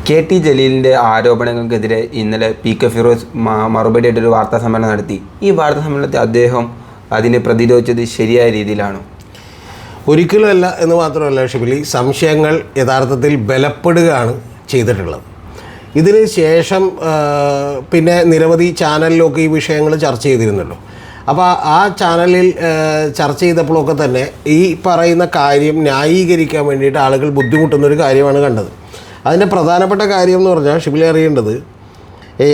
K T. ജലീലിൻ്റെ ആരോപണങ്ങൾക്കെതിരെ ഇന്നലെ P K. Firoz മറുപടിയായിട്ടൊരു വാർത്താ സമ്മേളനം നടത്തി. ഈ വാർത്താ സമ്മേളനത്തിൽ അദ്ദേഹം അതിനെ പ്രതിരോധിച്ചത് ശരിയായ രീതിയിലാണോ? ഒരിക്കലുമല്ല എന്ന് മാത്രമല്ല ഷിബിലി, സംശയങ്ങൾ യഥാർത്ഥത്തിൽ ബലപ്പെടുകയാണ് ചെയ്തിട്ടുള്ളത്. ഇതിന് ശേഷം പിന്നെ നിരവധി ചാനലിലൊക്കെ ഈ വിഷയങ്ങൾ ചർച്ച ചെയ്തിരുന്നല്ലോ. അപ്പോൾ ആ ചാനലിൽ ചർച്ച ചെയ്തപ്പോഴൊക്കെ തന്നെ ഈ പറയുന്ന കാര്യം ന്യായീകരിക്കാൻ വേണ്ടിയിട്ട് ആളുകൾ ബുദ്ധിമുട്ടുന്നൊരു കാര്യമാണ് കണ്ടത്. അതിൻ്റെ പ്രധാനപ്പെട്ട കാര്യം എന്ന് പറഞ്ഞാൽ ഷിബിലി അറിയേണ്ടത്,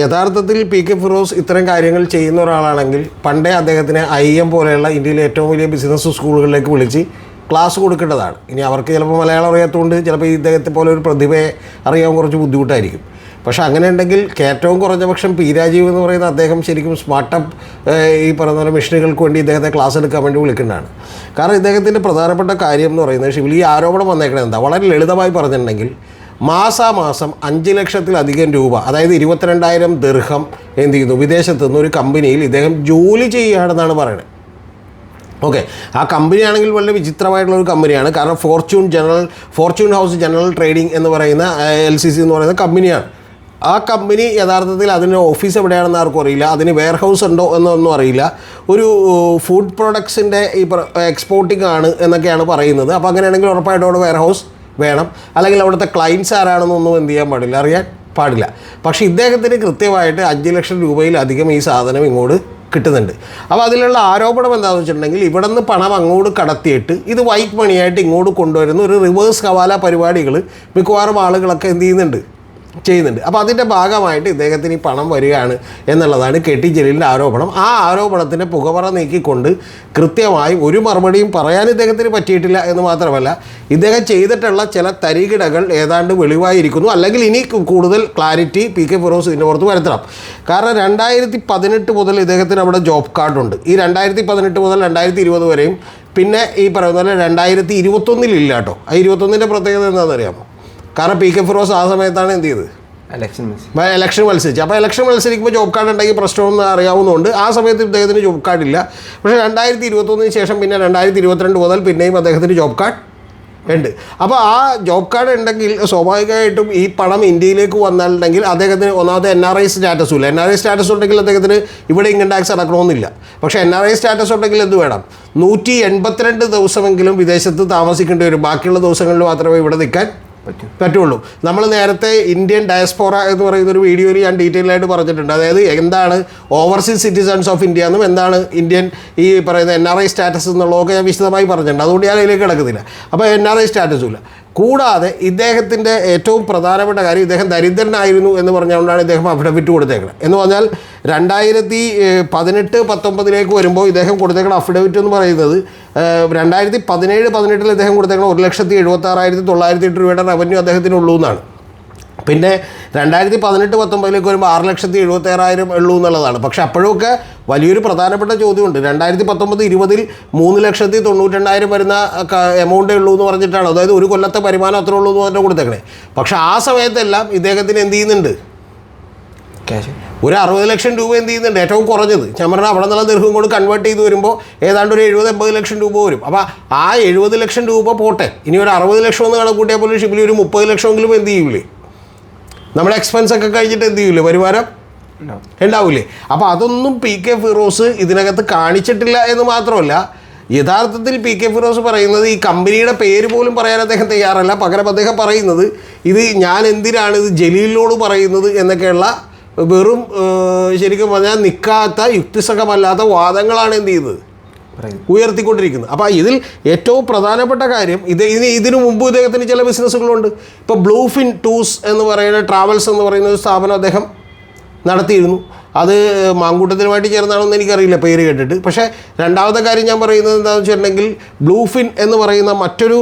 യഥാർത്ഥത്തിൽ പി.കെ. ഫിറോസ് ഇത്തരം കാര്യങ്ങൾ ചെയ്യുന്ന ഒരാളാണെങ്കിൽ പണ്ടേ അദ്ദേഹത്തിനെ IIM പോലെയുള്ള ഇന്ത്യയിലെ ഏറ്റവും വലിയ ബിസിനസ് സ്കൂളുകളിലേക്ക് വിളിച്ച് ക്ലാസ് കൊടുക്കേണ്ടതാണ്. ഇനി അവർക്ക് ചിലപ്പോൾ മലയാളം അറിയാത്തതുകൊണ്ട് ചിലപ്പോൾ ഇദ്ദേഹത്തെ പോലെ ഒരു പ്രതിഭയെ അറിയാൻ കുറച്ച് ബുദ്ധിമുട്ടായിരിക്കും. പക്ഷേ അങ്ങനെ ഉണ്ടെങ്കിൽ ഏറ്റവും കുറഞ്ഞ പക്ഷം പി രാജീവ് എന്ന് പറയുന്ന അദ്ദേഹം ശരിക്കും സ്മാർട്ടപ്പ് ഈ പറയുന്ന പോലെ മിഷനുകൾക്ക് വേണ്ടി ഇദ്ദേഹത്തെ ക്ലാസ് എടുക്കാൻ വേണ്ടി വിളിക്കേണ്ടതാണ്. കാരണം ഇദ്ദേഹത്തിൻ്റെ പ്രധാനപ്പെട്ട കാര്യം എന്ന് പറയുന്നത് ഷിബിലി, ഈ ആരോപണം വന്നേക്കണത് എന്താ, വളരെ ലളിതമായി പറഞ്ഞിട്ടുണ്ടെങ്കിൽ മാസാമാസം 5 ലക്ഷത്തിലധികം രൂപ, അതായത് 22,000 ദിർഹം എന്ത് ചെയ്യുന്നു, വിദേശത്തു നിന്ന് ഒരു കമ്പനിയിൽ ഇദ്ദേഹം ജോലി ചെയ്യുകയാണെന്നാണ് പറയുന്നത്. ഓക്കെ, ആ കമ്പനിയാണെങ്കിൽ വളരെ വിചിത്രമായിട്ടുള്ളൊരു കമ്പനിയാണ്. കാരണം ഫോർച്യൂൺ ഹൗസ് ജനറൽ ട്രേഡിംഗ് എന്ന് പറയുന്ന LCC എന്ന് പറയുന്ന കമ്പനിയാണ്. ആ കമ്പനി യഥാർത്ഥത്തിൽ അതിൻ്റെ ഓഫീസ് എവിടെയാണെന്ന് ആർക്കും അറിയില്ല, അതിന് വെയർ ഹൗസ് ഉണ്ടോ എന്നൊന്നും അറിയില്ല. ഒരു ഫുഡ് പ്രൊഡക്ട്സിൻ്റെ ഈ എക്സ്പോർട്ടിംഗ് ആണ് എന്നൊക്കെയാണ് പറയുന്നത്. അപ്പോൾ അങ്ങനെയാണെങ്കിൽ ഉറപ്പായിട്ടും അവിടെ വെയർ ഹൗസ് വേണം, അല്ലെങ്കിൽ അവിടുത്തെ ക്ലയൻറ്റ്സ് ആരാണെന്നൊന്നും എന്ത് ചെയ്യാൻ പാടില്ല, അറിയാൻ പാടില്ല. പക്ഷേ ഇദ്ദേഹത്തിന് കൃത്യമായിട്ട് 5 ലക്ഷം രൂപയിലധികം ഈ സാധനം ഇങ്ങോട്ട് കിട്ടുന്നുണ്ട്. അപ്പോൾ അതിലുള്ള ആരോപണം എന്താണെന്ന് വെച്ചിട്ടുണ്ടെങ്കിൽ, ഇവിടെ നിന്ന് പണം അങ്ങോട്ട് കടത്തിയിട്ട് ഇത് വൈറ്റ് മണിയായിട്ട് ഇങ്ങോട്ട് കൊണ്ടുവരുന്ന ഒരു റിവേഴ്സ് ഹവാല പരിപാടികൾ മിക്കവാറും ആളുകളൊക്കെ എന്ത് ചെയ്യുന്നുണ്ട്. അപ്പോൾ അതിൻ്റെ ഭാഗമായിട്ട് ഇദ്ദേഹത്തിന് ഈ പണം വരികയാണ് എന്നുള്ളതാണ് കെ.ടി. ജലീലിൻ്റെ ആരോപണം. ആ ആരോപണത്തിൻ്റെ പുകമറ നീക്കിക്കൊണ്ട് കൃത്യമായി ഒരു മറുപടിയും പറയാൻ ഇദ്ദേഹത്തിന് പറ്റിയിട്ടില്ല എന്ന് മാത്രമല്ല, ഇദ്ദേഹം ചെയ്തിട്ടുള്ള ചില തരികിടകൾ ഏതാണ്ട് വെളിവായിരിക്കുന്നു. അല്ലെങ്കിൽ ഇനി കൂടുതൽ ക്ലാരിറ്റി പി.കെ. ഫിറോസ് ഇതിൻ്റെ പുറത്ത് വരുത്തണം. കാരണം 2018 മുതൽ ഇദ്ദേഹത്തിന് അവിടെ ജോബ് കാർഡുണ്ട്. ഈ 2018 മുതൽ 2020 വരെയും, പിന്നെ ഈ പറയുന്ന പോലെ 2021 ഇല്ല കേട്ടോ. ആ 2021 പ്രത്യേകത എന്താണെന്ന് അറിയാമോ? കാരണം പി.കെ. ഫിറോസ് ആ സമയത്താണ് എന്ത് ചെയ്തത്, ഇലക്ഷൻ മത്സരിച്ചു. അപ്പോൾ ഇലക്ഷൻ മത്സരിക്കുമ്പോൾ ജോബ് കാർഡ് ഉണ്ടെങ്കിൽ പ്രശ്നമൊന്നും അറിയാവുന്നതുകൊണ്ട് ആ സമയത്ത് ഇദ്ദേഹത്തിന് ജോബ് കാർഡില്ല. പക്ഷേ 2021 ശേഷം പിന്നെ 2022 മുതൽ പിന്നെയും അദ്ദേഹത്തിന് ജോബ് കാർഡ് ഉണ്ട്. അപ്പോൾ ആ ജോബ് കാർഡ് ഉണ്ടെങ്കിൽ സ്വാഭാവികമായിട്ടും ഈ പണം ഇന്ത്യയിലേക്ക് വന്നിട്ടുണ്ടെങ്കിൽ അദ്ദേഹത്തിന് ഒന്നാമത് NRI സ്റ്റാറ്റസും ഇല്ല. NRI സ്റ്റാറ്റസ് ഉണ്ടെങ്കിൽ അദ്ദേഹത്തിന് ഇവിടെ ഇൻകം ടാക്സ് അടക്കണമെന്നില്ല. പക്ഷേ NRI സ്റ്റാറ്റസ് ഉണ്ടെങ്കിൽ എന്ത് വേണം, 182 ദിവസമെങ്കിലും വിദേശത്ത് താമസിക്കേണ്ടി വരും. ബാക്കിയുള്ള ദിവസങ്ങളിൽ മാത്രമേ ഇവിടെ നിൽക്കാൻ പറ്റുള്ളൂ. നമ്മൾ നേരത്തെ ഇന്ത്യൻ ഡയസ്പോറ എന്ന് പറയുന്ന ഒരു വീഡിയോയിൽ ഞാൻ ഡീറ്റെയിൽ ആയിട്ട് പറഞ്ഞിട്ടുണ്ട്. അതായത് എന്താണ് ഓവർസീസ് സിറ്റിസൺസ് ഓഫ് ഇന്ത്യ എന്നും എന്താണ് ഇന്ത്യൻ ഈ പറയുന്ന NRI സ്റ്റാറ്റസ് എന്നുള്ളതൊക്കെ ഞാൻ വിശദമായി പറഞ്ഞിട്ടുണ്ട്. അതുകൊണ്ട് ഞാൻ അതിലേക്ക് കിടക്കുന്നില്ല. അപ്പോൾ NRI സ്റ്റാറ്റസും ഇല്ല. കൂടാതെ ഇദ്ദേഹത്തിൻ്റെ ഏറ്റവും പ്രധാനപ്പെട്ട കാര്യം, ഇദ്ദേഹം ദരിദ്രനായിരുന്നു എന്ന് പറഞ്ഞുകൊണ്ടാണ് ഇദ്ദേഹം അഫിഡവിറ്റ് കൊടുത്തേക്കുന്നത്. എന്ന് പറഞ്ഞാൽ 2018-19 വരുമ്പോൾ ഇദ്ദേഹം കൊടുത്തേക്കുന്ന അഫിഡവിറ്റ് എന്ന് പറയുന്നത് 2017-18 ഇദ്ദേഹം കൊടുത്തേക്കുന്ന 1,76,908 രൂപയുടെ റവന്യൂ അദ്ദേഹത്തിനുള്ളൂ എന്നാണ്. പിന്നെ 2018-19 വരുമ്പോൾ 6,76,000 ഉള്ളൂ എന്നുള്ളതാണ്. പക്ഷേ അപ്പോഴൊക്കെ വലിയൊരു പ്രധാനപ്പെട്ട ചോദ്യമുണ്ട്. 2019-20 3,92,000 വരുന്ന എമൗണ്ടേ ഉള്ളൂ എന്ന് പറഞ്ഞിട്ടാണ്, അതായത് ഒരു കൊല്ലത്തെ വരുമാനം അത്രേ ഉള്ളൂ എന്ന് പറഞ്ഞാൽ കൊടുത്തേക്കണേ. പക്ഷേ ആ സമയത്തെല്ലാം ഇദ്ദേഹത്തിന് എന്ത് ചെയ്യുന്നുണ്ട്, ഒരു 60 ലക്ഷം രൂപ എന്ത് ചെയ്യുന്നുണ്ട്, ഏറ്റവും കുറഞ്ഞത്. ഞാൻ പറഞ്ഞാൽ അവിടെ നിന്നുള്ള ദിർഹം കൊണ്ട് കൺവേർട്ട് ചെയ്ത് വരുമ്പോൾ ഏതാണ്ട് ഒരു 70-80 ലക്ഷം രൂപ വരും. അപ്പോൾ ആ 70 ലക്ഷം രൂപ പോട്ടെ, ഇനി ഒരു 60 ലക്ഷം എന്ന് കണക്കൂട്ടിയാൽ പോലും ഷിബിലി ഒരു 30 ലക്ഷമെങ്കിലും എന്ത് ചെയ്യൂലേ, നമ്മുടെ എക്സ്പെൻസ് ഒക്കെ കഴിഞ്ഞിട്ട് എന്ത് ചെയ്യൂലേ, വരുമാനം ഉണ്ടാവില്ലേ. അപ്പോൾ അതൊന്നും പി.കെ. ഫിറോസ് ഇതിനകത്ത് കാണിച്ചിട്ടില്ല എന്ന് മാത്രമല്ല, യഥാർത്ഥത്തിൽ പി.കെ. ഫിറോസ് പറയുന്നത് ഈ കമ്പനിയുടെ പേര് പോലും പറയാൻ അദ്ദേഹം തയ്യാറല്ല. പകരം അദ്ദേഹം പറയുന്നത് ഇത് ഞാൻ എന്തിനാണ് ഇത് ജലീലിനോട് പറയുന്നത് എന്നൊക്കെയുള്ള വെറും ശരിക്കും പറഞ്ഞാൽ നിൽക്കാത്ത യുക്തിസഹമല്ലാത്ത വാദങ്ങളാണ് എന്ത് ചെയ്യുന്നത്, ഉയർത്തിക്കൊണ്ടിരിക്കുന്നത്. അപ്പോൾ ഇതിൽ ഏറ്റവും പ്രധാനപ്പെട്ട കാര്യം, ഇതിനു മുമ്പ് ഇദ്ദേഹത്തിന് ചില ബിസിനസ്സുകളുണ്ട്. ഇപ്പോൾ ബ്ലൂഫിൻ ടൂർസ് എന്ന് പറയുന്ന ട്രാവൽസ് എന്ന് പറയുന്ന ഒരു സ്ഥാപനം അദ്ദേഹം നടത്തിയിരുന്നു. അത് മാങ്കൂട്ടത്തിനുമായിട്ട് ചേർന്നാണെന്ന് എനിക്കറിയില്ല, പേര് കേട്ടിട്ട്. പക്ഷേ രണ്ടാമത്തെ കാര്യം ഞാൻ പറയുന്നത് എന്താണെന്ന് വെച്ചിട്ടുണ്ടെങ്കിൽ, ബ്ലൂഫിൻ എന്ന് പറയുന്ന മറ്റൊരു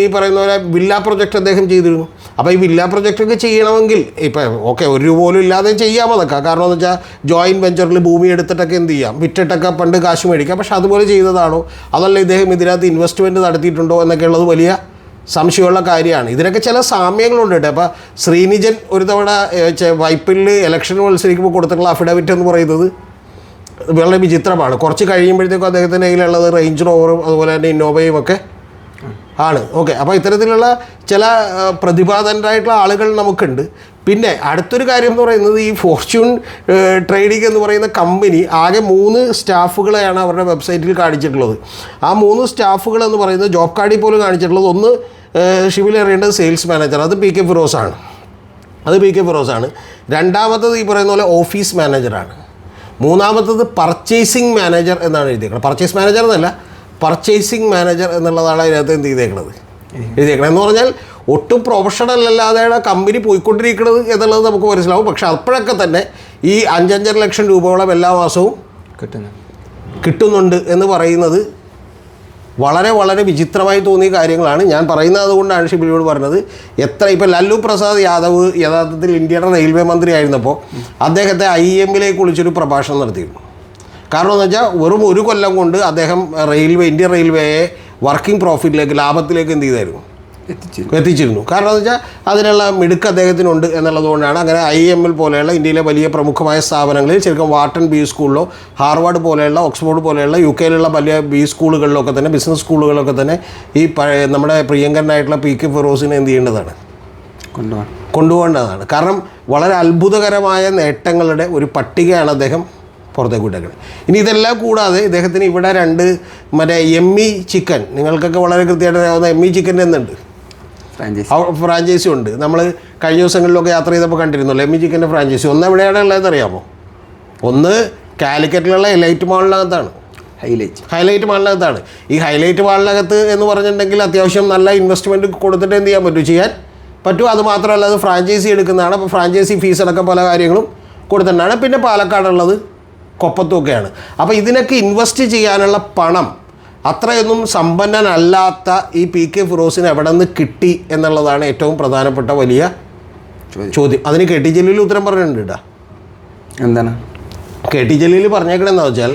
ഈ പറയുന്ന പോലെ വില്ല പ്രൊജക്റ്റ് അദ്ദേഹം ചെയ്തിരുന്നു. അപ്പോൾ ഈ വില്ല പ്രൊജക്റ്റൊക്കെ ചെയ്യണമെങ്കിൽ ഇപ്പോൾ ഓക്കെ, ഒരു രൂപ പോലും ഇല്ലാതെ ചെയ്യാം അതൊക്കെ. കാരണം എന്ന് വെച്ചാൽ ജോയിൻറ്റ് വെഞ്ചറിൽ ഭൂമി എടുത്തിട്ടൊക്കെ എന്ത് ചെയ്യാം, വിറ്റിട്ടൊക്കെ പണ്ട് കാശ് മേടിക്കാം. പക്ഷേ അതുപോലെ ചെയ്തതാണോ, അതല്ല ഇദ്ദേഹം ഇതിനകത്ത് ഇൻവെസ്റ്റ്മെൻറ്റ് നടത്തിയിട്ടുണ്ടോ എന്നൊക്കെയുള്ളത് വലിയ സംശയമുള്ള കാര്യമാണ്. ഇതിനൊക്കെ ചില സാമ്യങ്ങളുണ്ട് കേട്ടോ. അപ്പോൾ ശ്രീനിജൻ ഒരു തവണ വൈപ്പിൽ ഇലക്ഷൻ മത്സരിക്കുമ്പോൾ കൊടുത്തിട്ടുള്ള അഫിഡവിറ്റ് എന്ന് പറയുന്നത് വളരെ വിചിത്രമാണ്. കുറച്ച് കഴിയുമ്പോഴത്തേക്കും അദ്ദേഹത്തിൻ്റെ കയ്യിലുള്ളത് റേഞ്ച് റോവറും അതുപോലെ തന്നെ ഇന്നോവയും ഒക്കെ ആണ്. ഓക്കെ, അപ്പോൾ ഇത്തരത്തിലുള്ള ചില പ്രതിഭാധനരായിട്ടുള്ള ആളുകൾ നമുക്കുണ്ട്. പിന്നെ അടുത്തൊരു കാര്യം എന്ന് പറയുന്നത് ഈ ഫോർച്യൂൺ ട്രേഡിംഗ് എന്ന് പറയുന്ന കമ്പനി ആകെ 3 സ്റ്റാഫുകളെയാണ് അവരുടെ വെബ്സൈറ്റിൽ കാണിച്ചിട്ടുള്ളത്. ആ 3 സ്റ്റാഫുകൾ എന്ന് പറയുന്നത് ജോബ് കാർഡിൽ പോലും കാണിച്ചിട്ടുള്ളത്, ഒന്ന് ഷിബിൽ അറിയേണ്ടത് സെയിൽസ് മാനേജർ, അത് പി കെ ഫിറോസാണ്. രണ്ടാമത്തത് ഈ പറയുന്ന പോലെ ഓഫീസ് മാനേജറാണ്. മൂന്നാമത്തത് പർച്ചേസിങ് മാനേജർ എന്നാണ് എഴുതിയേക്കുന്നത്. പർച്ചേസ് മാനേജർ എന്നല്ല, പർച്ചേസിങ് മാനേജർ എന്നുള്ളതാണ് അതിനകത്ത് എന്ത് ചെയ്തേക്കുന്നത്, എന്ന് പറഞ്ഞാൽ ഒട്ടും പ്രൊഫഷണൽ അല്ലാതെയാണ് കമ്പനി പോയിക്കൊണ്ടിരിക്കുന്നത് എന്നുള്ളത് നമുക്ക് മനസ്സിലാവും. പക്ഷെ അപ്പോഴൊക്കെ തന്നെ ഈ 5-5 ലക്ഷം രൂപയോളം എല്ലാ മാസവും കിട്ടുന്നുണ്ട് എന്ന് പറയുന്നത് വളരെ വളരെ വിചിത്രമായി തോന്നിയ കാര്യങ്ങളാണ്. ഞാൻ പറയുന്നത് അതുകൊണ്ടാണ് ഷിബിലിയോട് പറഞ്ഞത്. ഇപ്പം ലല്ലു പ്രസാദ് യാദവ് യഥാർത്ഥത്തിൽ ഇന്ത്യയുടെ റെയിൽവേ മന്ത്രി ആയിരുന്നപ്പോൾ അദ്ദേഹത്തെ IEM-ലേക്ക് വിളിച്ചൊരു പ്രഭാഷണം നടത്തിയിരുന്നു. കാരണം എന്ന് വെച്ചാൽ വെറും 1 കൊല്ലം കൊണ്ട് അദ്ദേഹം ഇന്ത്യൻ റെയിൽവേയെ വർക്കിംഗ് പ്രോഫിറ്റിലേക്ക്, ലാഭത്തിലേക്ക് എന്ത് ചെയ്തായിരുന്നു, എത്തിച്ചിരുന്നു. കാരണം എന്ന് വെച്ചാൽ അതിനുള്ള മിടുക്ക് അദ്ദേഹത്തിനുണ്ട് എന്നുള്ളതുകൊണ്ടാണ്. അങ്ങനെ IIM പോലെയുള്ള ഇന്ത്യയിലെ വലിയ പ്രമുഖമായ സ്ഥാപനങ്ങളിൽ, ശരിക്കും വാട്ടൺ ബി സ്കൂളിലോ ഹാർവാർഡ് പോലെയുള്ള, ഓക്സ്ഫോർഡ് പോലെയുള്ള UK-ലുള്ള വലിയ ബി സ്കൂളുകളിലൊക്കെ തന്നെ, ബിസിനസ് സ്കൂളുകളിലൊക്കെ തന്നെ ഈ നമ്മുടെ പ്രിയങ്കരനായിട്ടുള്ള പി കെ ഫിറോസിനെ എന്ത് ചെയ്യേണ്ടതാണ്, കൊണ്ടുപോകേണ്ടതാണ്. കാരണം വളരെ അത്ഭുതകരമായ നേട്ടങ്ങളുടെ ഒരു പട്ടികയാണ് അദ്ദേഹം പുറത്തേക്ക് വിട്ടേക്കുന്നത്. ഇനി ഇതെല്ലാം കൂടാതെ ഇദ്ദേഹത്തിന് ഇവിടെ 2 മറ്റേ എമ്മി ചിക്കൻ, നിങ്ങൾക്കൊക്കെ വളരെ കൃത്യമായിട്ട് അറിയാവുന്ന എമ്മി ചിക്കൻ എന്നുണ്ട്, ഫ്രാഞ്ചൈസി ഉണ്ട്. നമ്മൾ കഴിഞ്ഞ ദിവസങ്ങളിലൊക്കെ യാത്ര ചെയ്തപ്പോൾ കണ്ടിരുന്നല്ലോ എമ്മി ചിക്കൻ്റെ ഫ്രാഞ്ചൈസി. ഒന്ന് എവിടെയാണ് ഉള്ളതെന്ന് അറിയാമോ? ഒന്ന് കാലിക്കറ്റിലുള്ള എലൈറ്റ് മാളിനകത്താണ്, ഹൈലൈറ്റ് മാളിനകത്താണ്. ഈ ഹൈലൈറ്റ് മാളിനകത്ത് എന്ന് പറഞ്ഞിട്ടുണ്ടെങ്കിൽ അത്യാവശ്യം നല്ല ഇൻവെസ്റ്റ്മെൻറ്റ് കൊടുത്തിട്ട് എന്ത് ചെയ്യാൻ പറ്റും. അത് മാത്രമല്ല അത് ഫ്രാഞ്ചൈസി എടുക്കുന്നതാണ്. അപ്പോൾ ഫ്രാഞ്ചൈസി ഫീസ് അടക്കം പല കാര്യങ്ങളും കൊടുത്തിട്ടാണ്. പിന്നെ പാലക്കാടുള്ളത് കൊപ്പത്തുമൊക്കെയാണ്. അപ്പോൾ ഇതിനൊക്കെ ഇൻവെസ്റ്റ് ചെയ്യാനുള്ള പണം അത്രയൊന്നും സമ്പന്നനല്ലാത്ത ഈ പി കെ ഫിറോസിന് എവിടെ നിന്ന് കിട്ടി എന്നുള്ളതാണ് ഏറ്റവും പ്രധാനപ്പെട്ട വലിയ ചോദ്യം. അതിന് കെ ടി ജലീൽ ഉത്തരം പറഞ്ഞിട്ടുണ്ട് കേട്ടോ. എന്താണ് കെ ടി ജലീൽ പറഞ്ഞേക്കണെന്ന് വെച്ചാൽ,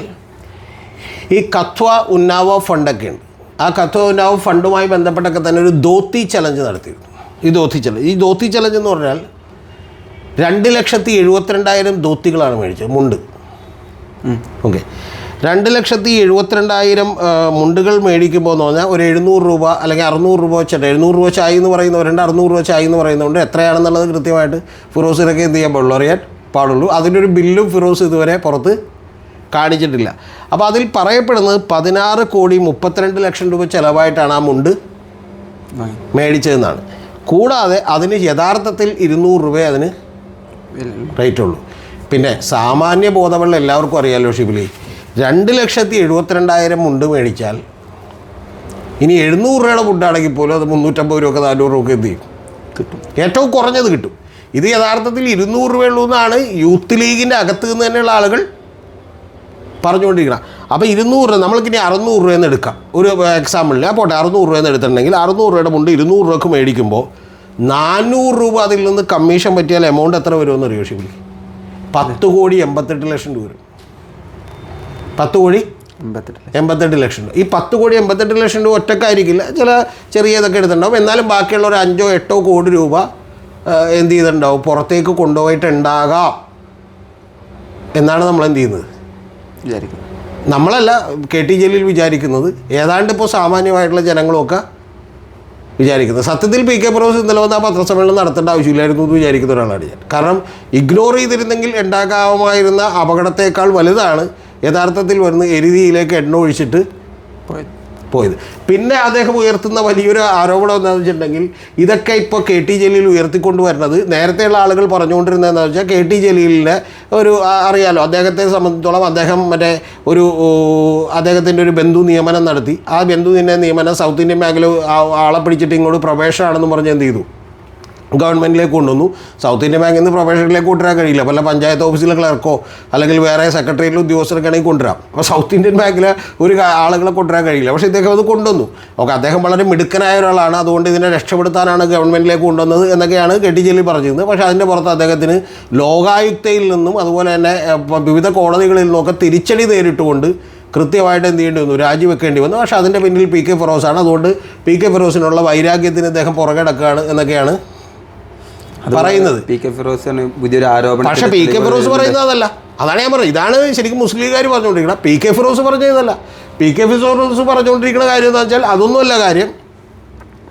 ഈ കത്വ ഉന്നാവോ ഫണ്ടൊക്കെ ഉണ്ട്. ആ കത്വ ഉന്നാവോ ഫണ്ടുമായി ബന്ധപ്പെട്ടൊക്കെ തന്നെ ഒരു ധോത്തി ചലഞ്ച് നടത്തിയിരുന്നു. ഈ ധോത്തി ചലഞ്ച് എന്ന് പറഞ്ഞാൽ 2,72,000 ധോത്തികളാണ് മേടിച്ചത്, മുണ്ട്. ഓക്കെ, 2,72,000 മുണ്ടുകൾ മേടിക്കുമ്പോൾ എന്ന് പറഞ്ഞാൽ ഒരു 700 രൂപ അല്ലെങ്കിൽ 600 രൂപ വെച്ചിട്ട്, 700 രൂപ ചായ എന്ന് പറയുന്നവരുണ്ട്, 600 രൂപ ചായ എന്ന് പറയുന്നതുകൊണ്ട് എത്രയാണെന്നുള്ളത് കൃത്യമായിട്ട് ഫിറോസിനൊക്കെ എന്ത് ചെയ്യാൻ പാടുള്ളൂ. അതിൻ്റെ ഒരു ബില്ലും ഫിറോസ് ഇതുവരെ പുറത്ത് കാണിച്ചിട്ടില്ല. അപ്പോൾ അതിൽ പറയപ്പെടുന്നത് 16,32,00,000 രൂപ ചിലവായിട്ടാണ് ആ മുണ്ട് മേടിച്ചതെന്നാണ്. കൂടാതെ അതിന് യഥാർത്ഥത്തിൽ 200 രൂപ അതിന് റേറ്റ് ഉള്ളൂ. പിന്നെ സാമാന്യ ബോധമുള്ള എല്ലാവർക്കും അറിയാമല്ലോ ഷിബിലി, 2,72,000 മുണ്ട് മേടിച്ചാൽ ഇനി 700 രൂപയുടെ മുണ്ടാണെങ്കിൽ പോലും അത് 350 രൂപ 400 രൂപ എന്ത് ചെയ്യും, കിട്ടും. ഏറ്റവും കുറഞ്ഞത് കിട്ടും. ഇത് യഥാർത്ഥത്തിൽ 200 രൂപയുള്ളൂ എന്നാണ് യൂത്ത് ലീഗിൻ്റെ അകത്ത് നിന്ന് തന്നെയുള്ള ആളുകൾ പറഞ്ഞുകൊണ്ടിരിക്കണം. അപ്പോൾ 200 രൂപ, നമ്മൾക്കിനി 600 രൂപയെന്ന് എടുക്കാം ഒരു എക്സാമ്പിളിൽ. ആ പോട്ടെ, 600 രൂപയെന്ന് എടുത്തിട്ടുണ്ടെങ്കിൽ 600 രൂപയുടെ മുണ്ട് 200 രൂപക്ക് മേടിക്കുമ്പോൾ 400 രൂപ അതിൽ നിന്ന് കമ്മീഷൻ പറ്റിയാൽ എമൗണ്ട് എത്ര വരുമെന്ന് അറിയോ ഷിബിലി? 10,88,00,000 രൂപ വരും. 10,88,00,000 രൂപ. ഈ 10,88,00,000 രൂപ ഒറ്റക്കായിരിക്കില്ല, ചില ചെറിയതൊക്കെ എടുത്തിട്ടുണ്ടാവും. എന്നാലും ബാക്കിയുള്ള ഒരു 5-8 കോടി രൂപ എന്ത് ചെയ്തിട്ടുണ്ടാവും, പുറത്തേക്ക് കൊണ്ടുപോയിട്ടുണ്ടാകാം എന്നാണ് നമ്മൾ എന്ത് ചെയ്യുന്നത്, നമ്മളല്ല കെ ടി ജലീൽ വിചാരിക്കുന്നത്, ഏതാണ്ട് ഇപ്പോൾ സാമാന്യമായിട്ടുള്ള ജനങ്ങളുമൊക്കെ വിചാരിക്കുന്നത്. സത്യത്തിൽ പി കെ ഫിറോസ് ഇന്നലെ വന്ന് ആ പത്രസമ്മേളനം നടത്തേണ്ട ആവശ്യമില്ലായിരുന്നു എന്ന് വിചാരിക്കുന്ന ഒരാളാണ് ഞാൻ. കാരണം ഇഗ്നോർ ചെയ്തിരുന്നെങ്കിൽ ഉണ്ടാകാമായിരുന്ന അപകടത്തേക്കാൾ വലുതാണ് യഥാർത്ഥത്തിൽ വരുന്ന എരുതിയിലേക്ക് എണ്ണ ഒഴിച്ചിട്ട് പോയത്. പിന്നെ അദ്ദേഹം ഉയർത്തുന്ന വലിയൊരു ആരോപണം എന്താണെന്ന് വെച്ചിട്ടുണ്ടെങ്കിൽ, ഇതൊക്കെ ഇപ്പോൾ കെ ടി ജലീൽ ഉയർത്തിക്കൊണ്ട് വരുന്നത്, നേരത്തെയുള്ള ആളുകൾ പറഞ്ഞുകൊണ്ടിരുന്നതെന്ന് വെച്ചാൽ കെ ടി ജലീലിനെ ഒരു അറിയാലോ, അദ്ദേഹത്തെ സംബന്ധിച്ചോളം അദ്ദേഹം അദ്ദേഹത്തിൻ്റെ ഒരു ബന്ധു നിയമനം നടത്തി. ആ ബന്ധുവിൻ്റെ നിയമനം സൗത്ത് ഇന്ത്യൻ ബാങ്കിൽ ആളെ പിടിച്ചിട്ട് ഇങ്ങോട്ട് പ്രവേശനമാണെന്ന് പറഞ്ഞ് എന്ത് ചെയ്തു, ഗവൺമെൻറ്റിലേക്ക് കൊണ്ടുവന്നു. സൗത്ത് ഇന്ത്യൻ ബാങ്കിൽ നിന്ന് പ്രൊഫഷനിലേക്ക് കൊണ്ടുവരാൻ കഴിയില്ല, പല പഞ്ചായത്ത് ഓഫീസിലെ ക്ലർക്കോ അല്ലെങ്കിൽ വേറെ സെക്രട്ടറിയിലെ ഉദ്യോഗസ്ഥർക്കാണെങ്കിൽ കൊണ്ടുവരാം. അപ്പോൾ സൗത്ത് ഇന്ത്യൻ ബാങ്കിലെ ഒരു ആളുകളെ കൊണ്ടുവരാൻ കഴിയില്ല. പക്ഷേ ഇദ്ദേഹം അത് കൊണ്ടുവന്നു. ഓക്കെ, അദ്ദേഹം വളരെ മിടുക്കനായ ഒരാളാണ്, അതുകൊണ്ട് ഇതിനെ രക്ഷപ്പെടുത്താനാണ് ഗവൺമെൻറ്റിലേക്ക് കൊണ്ടുവന്നത് എന്നൊക്കെയാണ് കെ ടി ജലീൽ പറഞ്ഞിരുന്നത്. പക്ഷേ അതിൻ്റെ പുറത്ത് അദ്ദേഹത്തിന് ലോകായുക്തയിൽ നിന്നും അതുപോലെ തന്നെ വിവിധ കോടതികളിൽ നിന്നൊക്കെ തിരിച്ചടി നേരിട്ടുകൊണ്ട് കൃത്യമായിട്ട് എന്ത് ചെയ്യേണ്ടി വന്നു, രാജിവെക്കേണ്ടി വന്നു. പക്ഷേ അതിൻ്റെ പിന്നിൽ പി കെ ഫിറോസാണ്. അതുകൊണ്ട് പി കെ ഫിറോസിനുള്ള വൈരാഗ്യത്തിന് അദ്ദേഹം പുറകെ നടക്കുകയാണ് എന്നൊക്കെയാണ് പറയുന്നത്. പി കെ ഫിറോസിന് പുതിയൊരു ആരോപണം. പക്ഷേ പി കെ ഫിറോസ് പറയുന്നത് അതല്ല. അതാണ് ഞാൻ പറയുന്നത്. ഇതാണ് ശരിക്കും മുസ്ലിം ലീഗുകാർ പറഞ്ഞുകൊണ്ടിരിക്കണം. പി കെ ഫിറോസ് പറഞ്ഞതല്ല. പി കെ ഫിറോസ് പറഞ്ഞുകൊണ്ടിരിക്കുന്ന കാര്യം എന്താ വെച്ചാൽ അതൊന്നുമല്ല കാര്യം.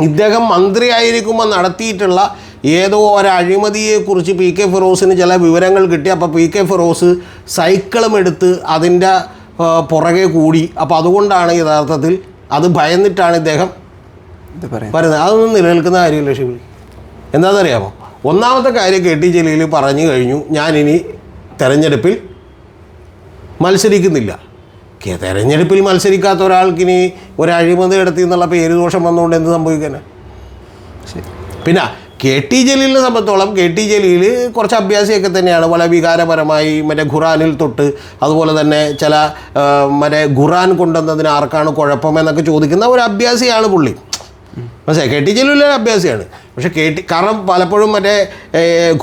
ഇദ്ദേഹം മന്ത്രിയായിരിക്കുമ്പോൾ നടത്തിയിട്ടുള്ള ഏതോ ഒരു അഴിമതിയെക്കുറിച്ച് പി കെ ഫിറോസിന് ചില വിവരങ്ങൾ കിട്ടി. അപ്പോൾ പി കെ ഫിറോസ് സൈക്കിളും എടുത്ത് അതിൻ്റെ പുറകെ കൂടി. അപ്പോൾ അതുകൊണ്ടാണ് യഥാർത്ഥത്തിൽ അത് ഭയന്നിട്ടാണ് ഇദ്ദേഹം പറയുന്നത്. അതൊന്നും നിലനിൽക്കുന്ന കാര്യമല്ല ഷിബിലി. എന്താണെന്നറിയാമോ? ഒന്നാമത്തെ കാര്യം കെ ടി ജലീൽ പറഞ്ഞു കഴിഞ്ഞു, ഞാനിനി തെരഞ്ഞെടുപ്പിൽ മത്സരിക്കുന്നില്ല. തെരഞ്ഞെടുപ്പിൽ മത്സരിക്കാത്ത ഒരാൾക്കിനി ഒരു അഴിമതി നടത്തി എന്നുള്ള പേര് ദോഷം വന്നുകൊണ്ട് എന്ത് സംഭവിക്കാനാണ്? പിന്നെ കെ ടി ജലീലിനെ സംബന്ധിച്ചോളം കെ ടി ജലീൽ കുറച്ച് അഭ്യാസിയൊക്കെ തന്നെയാണ്. പല വികാരപരമായി മറ്റേ ഖുറാനിൽ തൊട്ട് അതുപോലെ തന്നെ ചില മറ്റേ ഖുറാൻ കൊണ്ടുവന്നതിന് ആർക്കാണ് കുഴപ്പമെന്നൊക്കെ ചോദിക്കുന്ന ഒരു അഭ്യാസിയാണ് പുള്ളി. മനസ്സിലായി? കെ ടി ജലീൽ അഭ്യാസിയാണ്. പക്ഷേ കാരണം പലപ്പോഴും മറ്റേ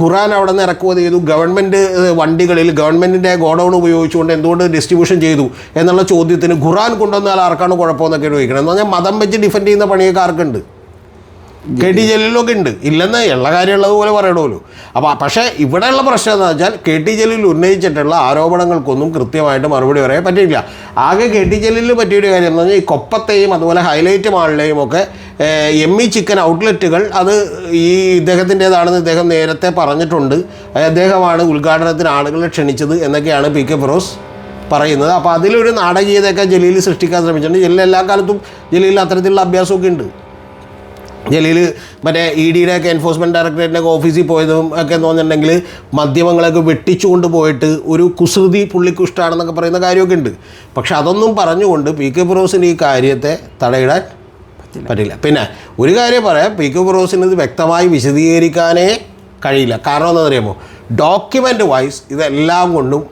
ഖുറാൻ അവിടെ നിന്ന് ഇറക്കുമതി ചെയ്തു, ഗവൺമെൻറ് വണ്ടികളിൽ ഗവൺമെൻറ്റിൻ്റെ ഗോഡൗൺ ഉപയോഗിച്ചുകൊണ്ട് എന്തുകൊണ്ട് ഡിസ്ട്രിബ്യൂഷൻ ചെയ്തു എന്നുള്ള ചോദ്യത്തിന് ഖുറാൻ കൊണ്ടുവന്നാൽ ആർക്കാണ് കുഴപ്പമെന്നൊക്കെ ചോദിക്കണം. എന്ന് പറഞ്ഞാൽ മതം വെച്ച് ഡിഫെൻഡ് ചെയ്യുന്ന പണിയൊക്കെ ആർക്കുണ്ട്? കെ ടി ജലീലൊക്കെ ഉണ്ട്. ഇല്ലെന്ന് ഉള്ള കാര്യമുള്ളതുപോലെ പറയണമല്ലോ. അപ്പോൾ പക്ഷേ ഇവിടെയുള്ള പ്രശ്നം എന്താ വെച്ചാൽ കെ ടി ജലീൽ ഉന്നയിച്ചിട്ടുള്ള ആരോപണങ്ങൾക്കൊന്നും കൃത്യമായിട്ട് മറുപടി പറയാൻ പറ്റില്ല. ആകെ കെ ടി ജലീലിന് പറ്റിയൊരു കാര്യം എന്ന് പറഞ്ഞാൽ ഈ കൊപ്പത്തെയും അതുപോലെ ഹൈലൈറ്റ് മാളിലെയും ഒക്കെ എമ്മി ചിക്കൻ ഔട്ട്ലെറ്റുകൾ അത് ഈ ഇദ്ദേഹത്തിൻ്റേതാണെന്ന് ഇദ്ദേഹം നേരത്തെ പറഞ്ഞിട്ടുണ്ട്. അദ്ദേഹമാണ് ഉദ്ഘാടനത്തിന് ആളുകളെ ക്ഷണിച്ചത് എന്നൊക്കെയാണ് പി കെ ഫിറോസ് പറയുന്നത്. അപ്പോൾ അതിലൊരു നാടകീയതയൊക്കെ ജലീൽ സൃഷ്ടിക്കാൻ ശ്രമിച്ചിട്ടുണ്ട്. ജലീൽ എല്ലാ കാലത്തും ജലീലിൽ അത്തരത്തിലുള്ള അഭ്യാസമൊക്കെ ഉണ്ട്. ജലീൽ മറ്റേ ഇ ഡിയുടെ ഒക്കെ എൻഫോഴ്സ്മെൻറ്റ് ഡയറക്ടറേറ്റിൻ്റെ ഒക്കെ ഓഫീസിൽ പോയതും ഒക്കെ എന്ന് പറഞ്ഞിട്ടുണ്ടെങ്കിൽ മാധ്യമങ്ങളൊക്കെ വെട്ടിച്ചു കൊണ്ടുപോയിട്ട് ഒരു കുസൃതി പുള്ളിക്ക് ഇഷ്ടമാണെന്നൊക്കെ പറയുന്ന കാര്യമൊക്കെ ഉണ്ട്. പക്ഷെ അതൊന്നും പറഞ്ഞുകൊണ്ട് പി കെ ഫിറോസിന് ഈ കാര്യത്തെ തടയിടാൻ പറ്റില്ല. പിന്നെ ഒരു കാര്യം പറയാം, പി കെ ഫിറോസിന് ഇത് വ്യക്തമായി വിശദീകരിക്കാനേ കഴിയില്ല. കാരണം എന്താണെന്ന് അറിയാമോ? ഡോക്യുമെൻ്റ് വൈസ് ഇതെല്ലാം കൊണ്ടും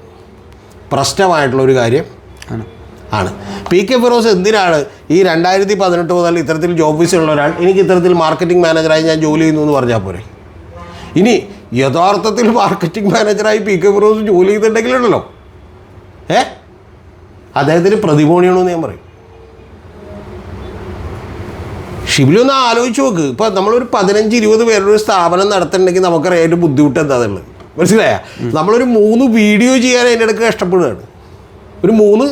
പ്രശ്നമായിട്ടുള്ളൊരു കാര്യം ആണ്. പി കെ ഫിറോസ് എന്തിനാണ് ഈ 2018 മുതൽ ഇത്തരത്തിൽ ജോബ് വിസയുള്ള ഒരാൾ എനിക്ക് ഇത്തരത്തിൽ മാർക്കറ്റിംഗ് മാനേജറായി ഞാൻ ജോലി ചെയ്യുന്നു എന്ന് പറഞ്ഞാൽ പോരെ? ഇനി യഥാർത്ഥത്തിൽ മാർക്കറ്റിംഗ് മാനേജറായി പി കെ ഫിറോസ് ജോലി ചെയ്തിട്ടുണ്ടെങ്കിലുണ്ടല്ലോ അദ്ദേഹത്തിന് പ്രതിഭോണിയണമെന്ന് ഞാൻ പറയും. ഷിബിലി ഒന്ന് ആലോചിച്ച് നോക്ക്. ഇപ്പോൾ നമ്മളൊരു 15-20 പേരുടെ ഒരു സ്ഥാപനം നടത്തുന്നുണ്ടെങ്കിൽ നമുക്കറിയാം അതിൻ്റെ ബുദ്ധിമുട്ട് എന്താണെന്നുള്ളത്. മനസ്സിലായ? നമ്മളൊരു 3 വീഡിയോ ചെയ്യാൻ അതിൻ്റെ ഇടയ്ക്ക് കഷ്ടപ്പെടുകയാണ്. ഒരു 3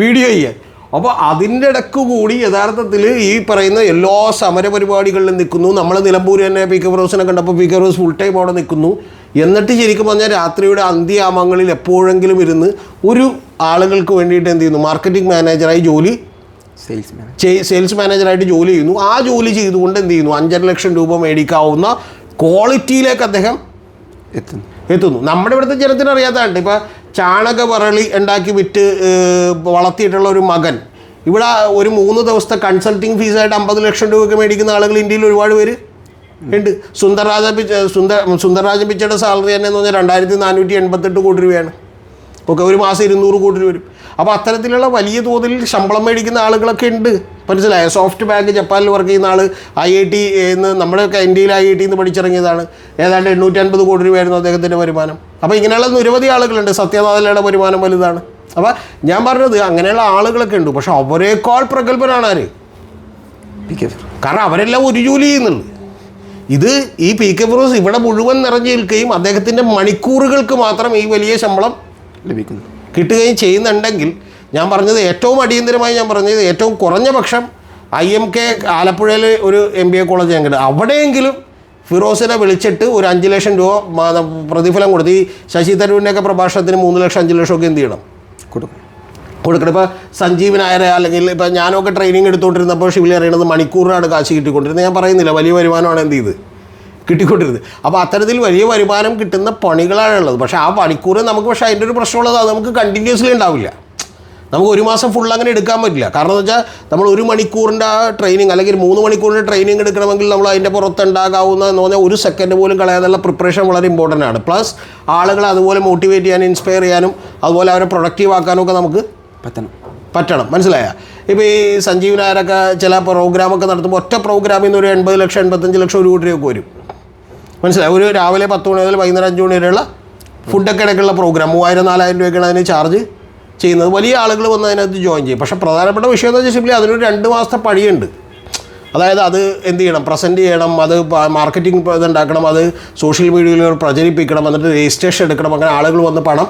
വീഡിയോ ചെയ്യാൻ. അപ്പോൾ അതിൻ്റെ ഇടയ്ക്ക് കൂടി യഥാർത്ഥത്തിൽ ഈ പറയുന്ന എല്ലാ സമരപരിപാടികളിലും നിൽക്കുന്നു. നമ്മൾ നിലമ്പൂർ തന്നെ പി കെ ഫിറോസിനെ കണ്ടപ്പോൾ P K Firoz full time അവിടെ നിൽക്കുന്നു. എന്നിട്ട് ശരിക്കും പറഞ്ഞാൽ രാത്രിയുടെ അന്ത്യയാമങ്ങളിൽ എപ്പോഴെങ്കിലും ഇരുന്ന് ഒരു ആളുകൾക്ക് വേണ്ടിയിട്ട് എന്ത് ചെയ്യുന്നു? മാർക്കറ്റിംഗ് മാനേജറായി ജോലി, സെയിൽസ് മാനേജറായിട്ട് ജോലി ചെയ്യുന്നു. ആ ജോലി ചെയ്തുകൊണ്ട് എന്ത് ചെയ്യുന്നു? 5.5 ലക്ഷം രൂപ മേടിക്കാവുന്ന ക്വാളിറ്റിയിലേക്ക് അദ്ദേഹം എത്തുന്നു. നമ്മുടെ ഇവിടുത്തെ ജനത്തിന് അറിയാത്തതാണ്. ഇപ്പോൾ ചാണകവറളി ഉണ്ടാക്കി വിറ്റ് വളർത്തിയിട്ടുള്ള ഒരു മകൻ ഇവിടെ ഒരു 3 ദിവസത്തെ കൺസൾട്ടിങ് ഫീസായിട്ട് 50 ലക്ഷം രൂപയൊക്കെ മേടിക്കുന്ന ആളുകൾ ഇന്ത്യയിൽ ഒരുപാട് പേര് ഉണ്ട്. സുന്ദർരാജൻ പിച്ചയുടെ സാലറി തന്നെ എന്ന് പറഞ്ഞാൽ 2488 കോടി രൂപയാണ്. ഓക്കെ, ഒരു മാസം 200 കോടി രൂപ വരും. അപ്പോൾ അത്തരത്തിലുള്ള വലിയ തോതിൽ ശമ്പളം മേടിക്കുന്ന ആളുകളൊക്കെ ഉണ്ട്. മനസ്സിലായോ? സോഫ്റ്റ് ബാങ്ക് ജപ്പാനിൽ വർക്ക് ചെയ്യുന്ന ആൾ IIT നമ്മുടെയൊക്കെ ഇന്ത്യയിൽ IIT പഠിച്ചിറങ്ങിയതാണ്. ഏതാണ്ട് 850 കോടി രൂപയായിരുന്നു അദ്ദേഹത്തിൻ്റെ വരുമാനം. അപ്പോൾ ഇങ്ങനെയുള്ള നിരവധി ആളുകളുണ്ട്. സത്യനാഥലയുടെ വരുമാനം വലുതാണ്. അപ്പോൾ ഞാൻ പറഞ്ഞത് അങ്ങനെയുള്ള ആളുകളൊക്കെ ഉണ്ട്. പക്ഷെ അവരെക്കാൾ പ്രഗത്ഭനാണ് ആര്? കാരണം അവരെല്ലാം ഒരു ജോലി ചെയ്യുന്നുണ്ട്. ഇത് ഈ പി കെ ഫിറോസ് ഇവിടെ മുഴുവൻ നിറഞ്ഞു നിൽക്കുകയും അദ്ദേഹത്തിൻ്റെ മണിക്കൂറുകൾക്ക് മാത്രം ഈ വലിയ ശമ്പളം ലഭിക്കുന്നു കിട്ടുകയും ചെയ്യുന്നുണ്ടെങ്കിൽ, ഞാൻ പറഞ്ഞത് ഏറ്റവും അടിയന്തരമായി ഞാൻ പറഞ്ഞത് ഏറ്റവും കുറഞ്ഞ പക്ഷം IMK ആലപ്പുഴയിൽ ഒരു MBA കോളേജ് ഞങ്ങൾ അവിടെയെങ്കിലും ഫിറോസിനെ വിളിച്ചിട്ട് ഒരു 5 ലക്ഷം രൂപ പ്രതിഫലം കൊടുത്ത്, ഈ ശശി തരൂരിൻ്റെയൊക്കെ പ്രഭാഷണത്തിന് 3 ലക്ഷം 5 ലക്ഷം ഒക്കെ എന്ത് ചെയ്യണം? കൊടുക്കണം. ഇപ്പോൾ സഞ്ജീവ് നായരെ അല്ലെങ്കിൽ ഇപ്പോൾ ഞാനൊക്കെ ട്രെയിനിങ് എടുത്തുകൊണ്ടിരുന്നപ്പോൾ ഷിബിലി അറിയണത് മണിക്കൂറിനാണ് കാശ് കിട്ടിക്കൊണ്ടിരുന്നത്. ഞാൻ പറയുന്നില്ല, വലിയ വരുമാനമാണ് എന്ത് ചെയ്ത് കിട്ടിക്കൊണ്ടിരുന്നത്. അപ്പോൾ അത്തരത്തിൽ വലിയ വരുമാനം കിട്ടുന്ന പണികളാണുള്ളത്. പക്ഷേ ആ മണിക്കൂർ നമുക്ക്, പക്ഷേ അതിൻ്റെ ഒരു പ്രശ്നമുള്ളത് അത് നമുക്ക് കണ്ടിന്യൂസ്ലി ഉണ്ടാവില്ല. നമുക്ക് ഒരു മാസം ഫുൾ അങ്ങനെ എടുക്കാൻ പറ്റില്ല. കാരണം എന്ന് വെച്ചാൽ നമ്മൾ 1 മണിക്കൂറിൻ്റെ ട്രെയിനിങ് അല്ലെങ്കിൽ 3 മണിക്കൂറിൻ്റെ ട്രെയിനിങ് എടുക്കണമെങ്കിൽ നമ്മൾ അതിൻ്റെ പുറത്തുണ്ടാകാവുന്ന എന്ന് പറഞ്ഞാൽ 1 സെക്കൻഡ് പോലും കളയാതുള്ള പ്രിപ്പറേഷൻ വളരെ ഇമ്പോർട്ടൻ്റ് ആണ്. പ്ലസ് ആളുകളെ അതുപോലെ മോട്ടിവേറ്റ് ചെയ്യാനും ഇൻസ്പയർ ചെയ്യാനും അതുപോലെ അവരെ പ്രൊഡക്റ്റീവ് ആക്കാനും ഒക്കെ നമുക്ക് പറ്റണം. മനസ്സിലായ? ഇപ്പോൾ ഈ സഞ്ജീവ് നായരൊക്കെ ചില പ്രോഗ്രാമൊക്കെ നടത്തുമ്പോൾ ഒറ്റ പ്രോഗ്രാമിൽ നിന്ന് ഒരു 80 ലക്ഷം 85 ലക്ഷം 1 കോടി രൂപയൊക്കെ വരും. മനസ്സിലായി? ഒരു രാവിലെ 10 മണി മുതൽ വൈകുന്നേരം 5 മണി വരെയുള്ള ഫുഡൊക്കെ ഇടയ്ക്കുള്ള പ്രോഗ്രാം 3000-4000 രൂപയൊക്കെയാണ് അതിന് ചാർജ് ചെയ്യുന്നത്. വലിയ ആളുകൾ വന്ന് അതിനകത്ത് ജോയിൻ ചെയ്യും. പക്ഷേ പ്രധാനപ്പെട്ട വിഷയം എന്ന് വെച്ചാൽ സിംപ്ലി അതിനൊരു 2 മാസത്തെ പണിയുണ്ട്. അതായത് അത് എന്ത് ചെയ്യണം? പ്രസൻറ്റ് ചെയ്യണം, അത് മാർക്കറ്റിംഗ് ഇതുണ്ടാക്കണം, അത് സോഷ്യൽ മീഡിയയിൽ പ്രചരിപ്പിക്കണം, എന്നിട്ട് രജിസ്ട്രേഷൻ എടുക്കണം. അങ്ങനെ ആളുകൾ വന്ന് പണം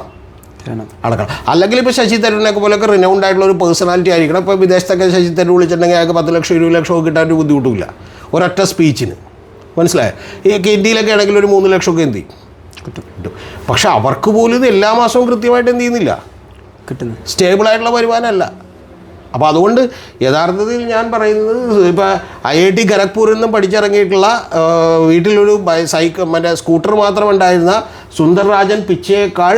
അടക്കണം. അല്ലെങ്കിൽ ഇപ്പോൾ ശശി തരൂരിനെയൊക്കെ പോലെയൊക്കെ റിനൗണ്ട് ആയിട്ടുള്ള ഒരു പേഴ്സണാലിറ്റി ആയിരിക്കണം. ഇപ്പോൾ വിദേശത്തൊക്കെ ശശി തരൂർ വിളിച്ചിട്ടുണ്ടെങ്കിൽ അയാൾക്ക് 10 ലക്ഷം 20 ലക്ഷം ഒക്കെ കിട്ടാൻ ഒരു ബുദ്ധിമുട്ടില്ല ഒരൊറ്റ സ്പീച്ചിന്, മനസ്സിലായോ? ഈ ഇന്ത്യയിലൊക്കെ ആണെങ്കിൽ ഒരു 3 ലക്ഷമൊക്കെ എന്ത് ചെയ്യും കിട്ടും. പക്ഷെ അവർക്ക് പോലും ഇത് എല്ലാ മാസവും കൃത്യമായിട്ട് എന്ത് ചെയ്യുന്നില്ല, കിട്ടുന്നു, സ്റ്റേബിളായിട്ടുള്ള വരുമാനമല്ല. അപ്പോൾ അതുകൊണ്ട് യഥാർത്ഥത്തിൽ ഞാൻ പറയുന്നത് ഇപ്പോൾ IIT ഖരഗ്പൂരിൽ നിന്നും പഠിച്ചിറങ്ങിയിട്ടുള്ള വീട്ടിലൊരു മറ്റേ സ്കൂട്ടർ മാത്രം ഉണ്ടായിരുന്ന സുന്ദർ രാജൻ പിച്ചയേക്കാൾ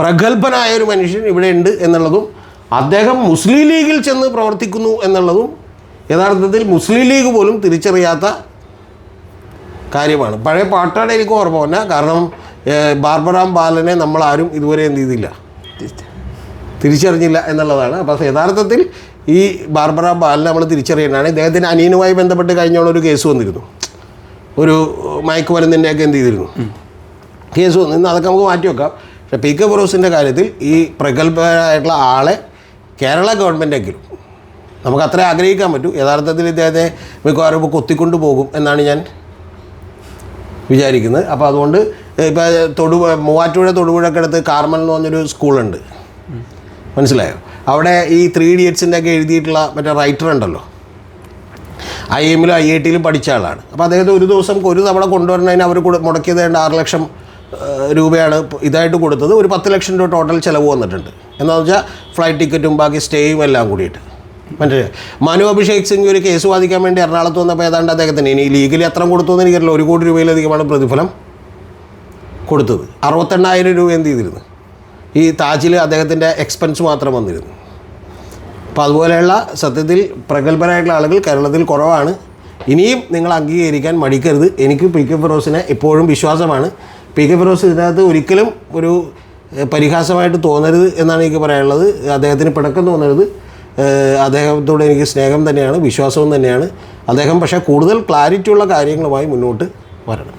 പ്രഗത്ഭനായ ഒരു മനുഷ്യൻ ഇവിടെ ഉണ്ട് എന്നുള്ളതും അദ്ദേഹം മുസ്ലിം ലീഗിൽ ചെന്ന് പ്രവർത്തിക്കുന്നു എന്നുള്ളതും യഥാർത്ഥത്തിൽ മുസ്ലിം ലീഗ് പോലും തിരിച്ചറിയാത്ത കാര്യമാണ്. പഴയ പാട്ടാണ് എനിക്ക് ഓർമ്മ വന്നെ. കാരണം ബാർബറാം ബാലനെ നമ്മളാരും ഇതുവരെ എന്ത് ചെയ്തില്ല, തിരിച്ചറിഞ്ഞില്ല എന്നുള്ളതാണ്. അപ്പോൾ യഥാർത്ഥത്തിൽ ഈ ബാർബറാം ബാലനെ നമ്മൾ തിരിച്ചറിയേണ്ടതാണ്. ഇദ്ദേഹത്തിൻ്റെ അനിയനുമായി ബന്ധപ്പെട്ട് കഴിഞ്ഞോളം ഒരു കേസ് വന്നിരുന്നു, ഒരു മയക്കുമരുന്നിൻ്റെയൊക്കെ എന്ത് ചെയ്തിരുന്നു കേസ് വന്നു. ഇന്ന് അതൊക്കെ നമുക്ക് മാറ്റി വെക്കാം. പക്ഷേ PK ഫിറോസിൻ്റെ കാര്യത്തിൽ ഈ പ്രഗത്ഭരായിട്ടുള്ള ആളെ കേരള ഗവൺമെൻറ്റെങ്കിലും നമുക്ക് അത്രേ ആഗ്രഹിക്കാൻ പറ്റൂ. യഥാർത്ഥത്തിൽ ഇദ്ദേഹത്തെ മിക്കവാറും ഇപ്പോൾ കൊത്തിക്കൊണ്ട് പോകും എന്നാണ് ഞാൻ വിചാരിക്കുന്നത്. അപ്പോൾ അതുകൊണ്ട് ഇപ്പോൾ മൂവാറ്റുപുഴ തൊടുപുഴയൊക്കെ അടുത്ത് കാർമൽ എന്ന് പറഞ്ഞൊരു സ്കൂളുണ്ട്, മനസ്സിലായോ? അവിടെ ഈ 3 Idiotsൻ്റെ ഒക്കെ എഴുതിയിട്ടുള്ള മറ്റേ റൈറ്റർ ഉണ്ടല്ലോ, IIMലും IITയിലും പഠിച്ച ആളാണ്. അപ്പോൾ അദ്ദേഹത്തെ ഒരു ദിവസം ഒരു തവണ കൊണ്ടുവരുന്നതിന് അവർ മുടക്കിയത് 6 ലക്ഷം രൂപയാണ് ഇതായിട്ട് കൊടുത്തത്. ഒരു 10 ലക്ഷം രൂപ ടോട്ടൽ ചിലവ് വന്നിട്ടുണ്ട്. എന്താണെന്ന് വെച്ചാൽ ഫ്ലൈറ്റ് ടിക്കറ്റും ബാക്കി സ്റ്റേയും എല്ലാം കൂടിയിട്ട്. മനസ്സിലായി? മനു അഭിഷേക് സിംഗ് ഒരു കേസ് വാദിക്കാൻ വേണ്ടി എറണാകുളത്ത് വന്നപ്പോൾ ഏതാണ്ട് അദ്ദേഹത്തിന് ഇനി ലീഗലി എത്ര കൊടുത്തു എന്ന് എനിക്കറിയില്ല, 1 കോടി രൂപയിലധികമാണ് പ്രതിഫലം കൊടുത്തത്. 68,000 രൂപ എന്ത് ചെയ്തിരുന്നു ഈ താജിൽ അദ്ദേഹത്തിൻ്റെ എക്സ്പെൻസ് മാത്രം വന്നിരുന്നു. അപ്പോൾ അതുപോലെയുള്ള സത്യത്തിൽ പ്രഗത്ഭരായിട്ടുള്ള ആളുകൾ കേരളത്തിൽ കുറവാണ്. ഇനിയും നിങ്ങൾ അംഗീകരിക്കാൻ മടിക്കരുത്. എനിക്ക് PK ഫിറോസിനെ ഇപ്പോഴും വിശ്വാസമാണ്. PK ഫിറോസ് ഇതിനകത്ത് ഒരിക്കലും ഒരു പരിഹാസമായിട്ട് തോന്നരുത് എന്നാണ് എനിക്ക് പറയാനുള്ളത്. അദ്ദേഹത്തിന് പിണക്കം തോന്നരുത്. അദ്ദേഹത്തോട് എനിക്ക് സ്നേഹം തന്നെയാണ്, വിശ്വാസവും തന്നെയാണ്. അദ്ദേഹം പക്ഷേ കൂടുതൽ ക്ലാരിറ്റിയുള്ള കാര്യങ്ങളുമായി മുന്നോട്ട് വരണം.